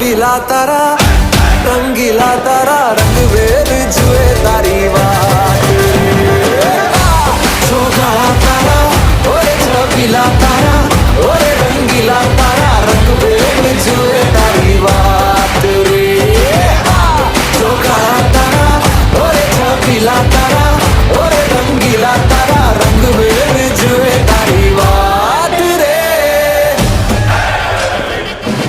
रंगीला तारा रंगीला तारा रंग वेद जुए तारी बात शोभा तारा ओए छबीला तारा